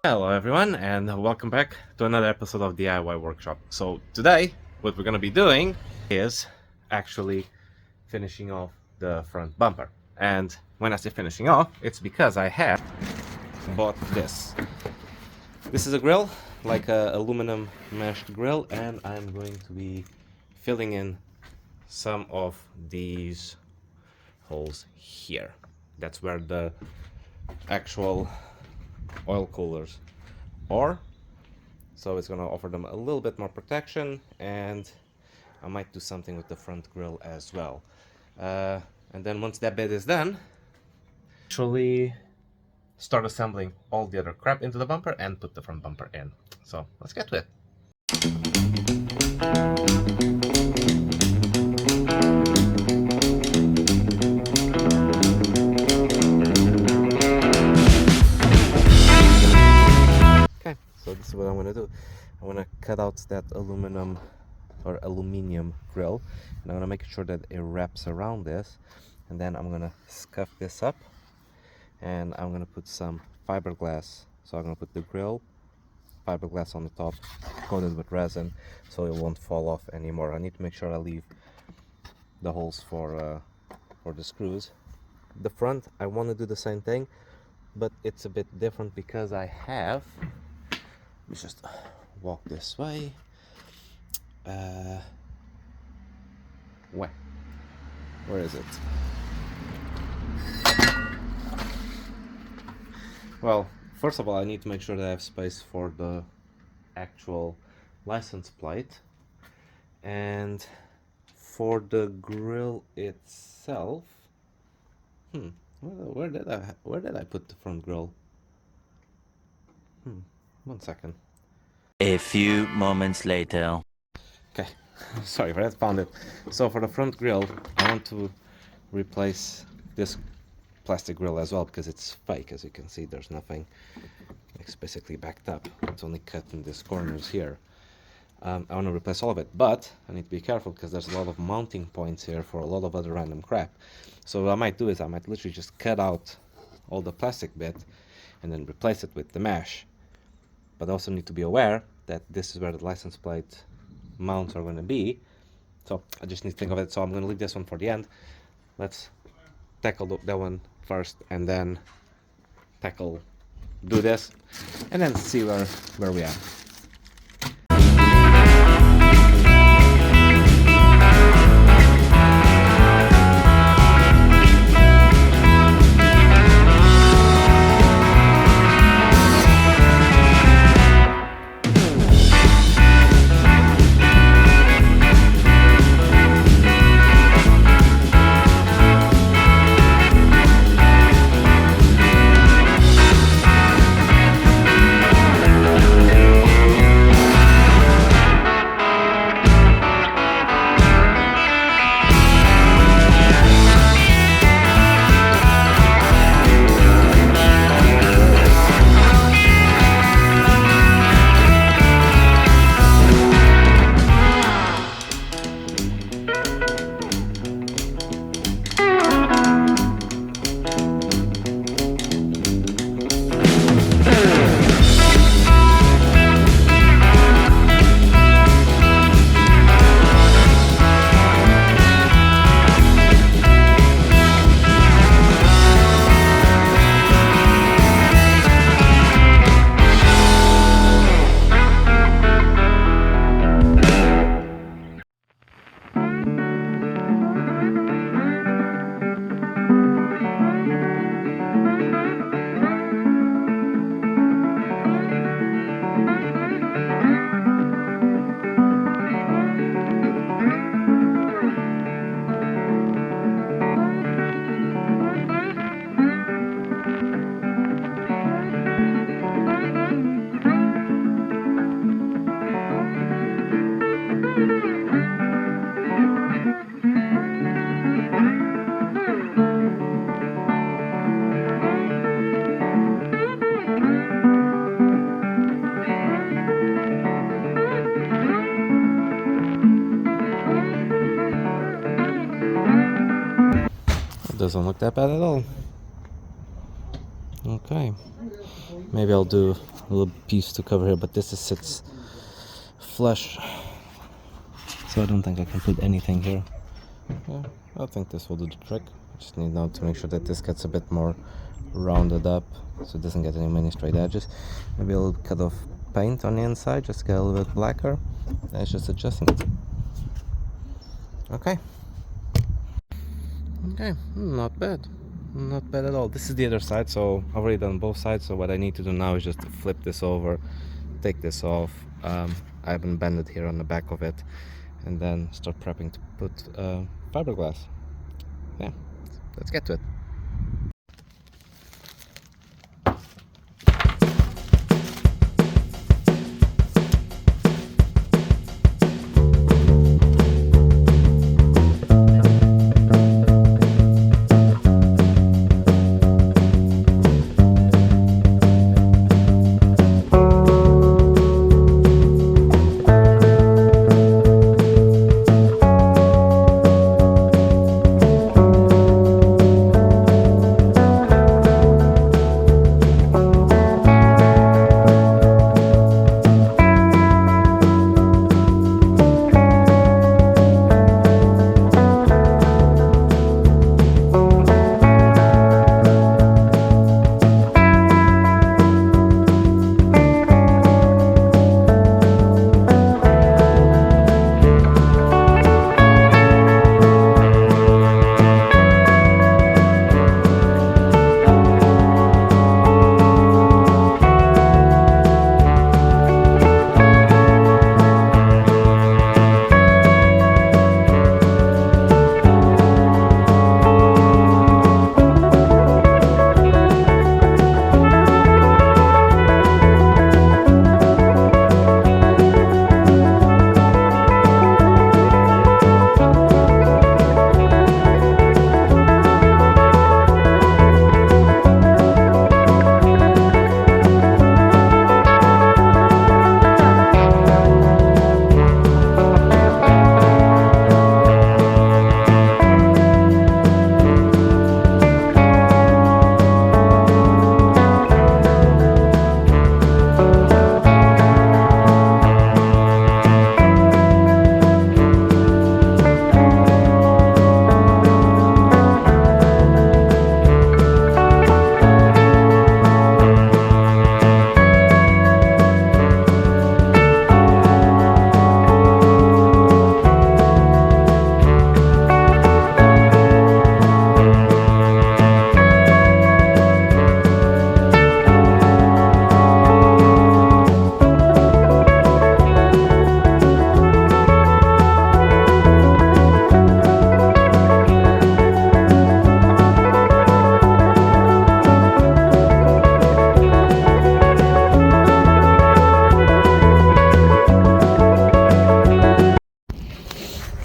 Hello everyone and welcome back to another episode of DIY Workshop. So today what we're going to be doing is actually finishing off the front bumper. And when I say finishing off, it's because I have bought this. This is a grill, like a aluminum meshed grill, and I'm going to be filling in some of these holes here. That's where the actual oil coolers are, so it's going to offer them a little bit more protection, and I might do something with the front grille as well. And then once that bit is done, actually start assembling all the other crap into the bumper and put the front bumper in. So let's get to it. So this is what I'm going to do. I'm going to cut out that aluminum or aluminium grill, and I'm going to make sure that it wraps around this, and then I'm going to scuff this up, and I'm going to put some fiberglass. So I'm going to put the grill fiberglass on the top, coated with resin, so it won't fall off anymore. I need to make sure I leave the holes for the screws. The front, I want to do the same thing, but it's a bit different because I have, let's just walk this way. Where is it? Well, first of all, I need to make sure that I have space for the actual license plate, and for the grill itself. Where did I put the front grill? 1 second. A few moments later. Okay, sorry for that, found it. So for the front grille, I want to replace this plastic grille as well, because it's fake. As you can see, there's nothing, it's basically backed up. It's only cut in these corners here. I want to replace all of it, but I need to be careful because there's a lot of mounting points here for a lot of other random crap. So what I might do is I might literally just cut out all the plastic bit and then replace it with the mesh. But I also need to be aware that this is where the license plate mounts are going to be. So I just need to think of it. So I'm going to leave this one for the end. Let's tackle that one first, and then do this, and then see where we are. Doesn't look that bad at all. Okay, Maybe I'll do a little piece to cover here, but this sits flush, so I don't think I can put anything here. Yeah, I think this will do the trick. Just need now to make sure that this gets a bit more rounded up so it doesn't get any many straight edges. Maybe a little cut of paint on the inside, just get a little bit blacker. And it's just adjusting it. Okay. Okay, not bad. Not bad at all. This is the other side, so I've already done both sides, so what I need to do now is just to flip this over, take this off. I haven't bended here on the back of it, and then start prepping to put fiberglass. Yeah, let's get to it.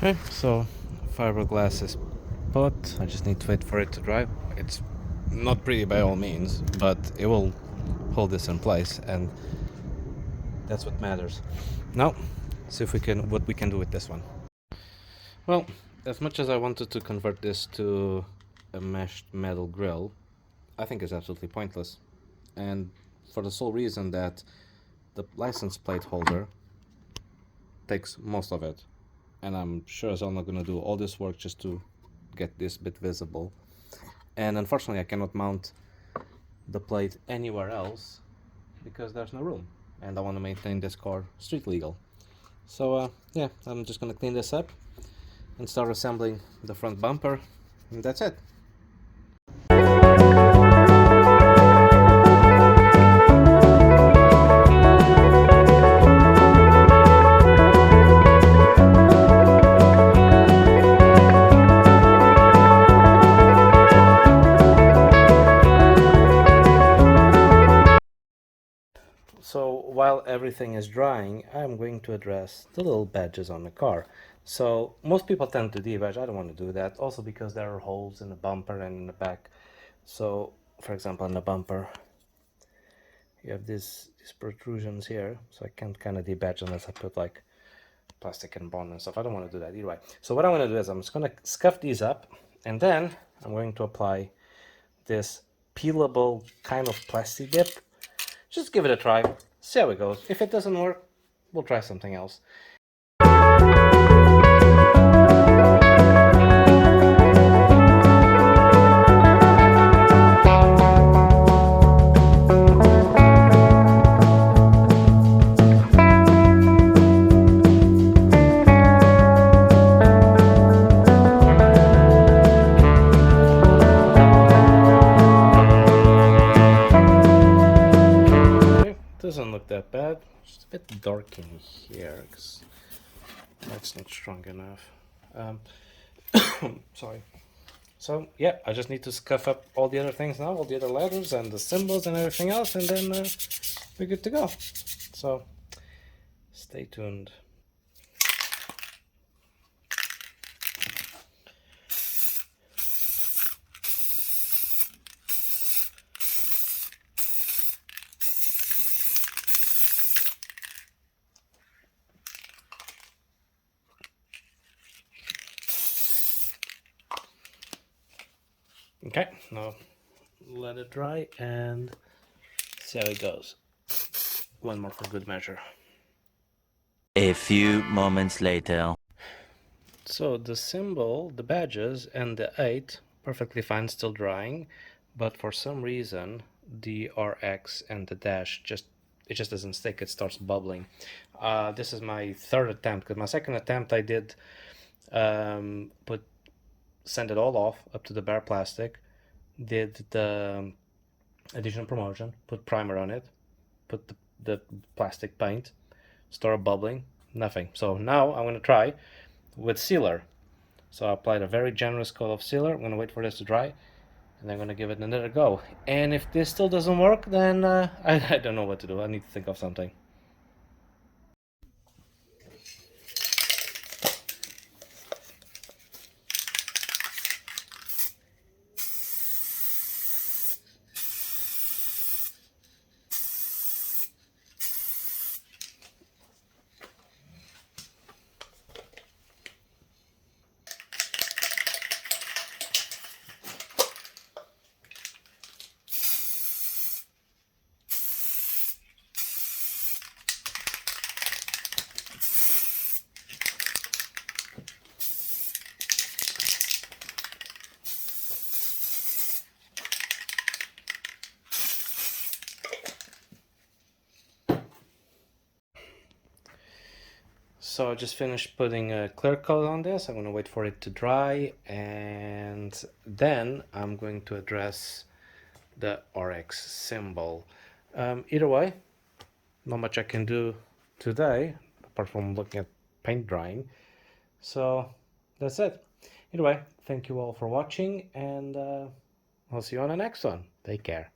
Okay, so fiberglass is put. I just need to wait for it to dry. It's not pretty by all means, but it will hold this in place, and that's what matters. Now, see if we can what we can do with this one. Well, as much as I wanted to convert this to a meshed metal grill, I think it's absolutely pointless, and for the sole reason that the license plate holder takes most of it, and I'm sure as I'm not going to do all this work just to get this bit visible. And unfortunately I cannot mount the plate anywhere else because there's no room, and I want to maintain this car street legal. So yeah, I'm just going to clean this up and start assembling the front bumper, and that's it. So while everything is drying, I'm going to address the little badges on the car. So most people tend to debadge. I don't want to do that, also because there are holes in the bumper and in the back. So for example, in the bumper you have these protrusions here, so I can't kind of debadge unless I put like plastic and bond and stuff. I don't want to do that either way. So what I'm going to do is I'm just going to scuff these up, and then I'm going to apply this peelable kind of plastic dip just give it a try, see how it goes. If it doesn't work, we'll try something else. Doesn't look that bad. Just a bit dark in here because that's not strong enough. Sorry. So yeah, I just need to scuff up all the other things now, all the other letters and the symbols and everything else, and then we're good to go. So stay tuned. Okay, now let it dry and see how it goes. One more for good measure. A few moments later. So the symbol, the badges, and the 8 perfectly fine, still drying, but for some reason the RX and the dash it just doesn't stick. It starts bubbling. This is my third attempt because my second attempt I did send it all off up to the bare plastic, did the additional promotion, put primer on it, put the plastic paint, started bubbling, nothing. So now I'm going to try with sealer. So I applied a very generous coat of sealer. I'm going to wait for this to dry, and I'm going to give it another go. And if this still doesn't work, then I don't know what to do. I need to think of something. So I just finished putting a clear coat on this. I'm going to wait for it to dry, and then I'm going to address the RX symbol. Either way, not much I can do today apart from looking at paint drying. So that's it. Either way, thank you all for watching, and I'll see you on the next one. Take care.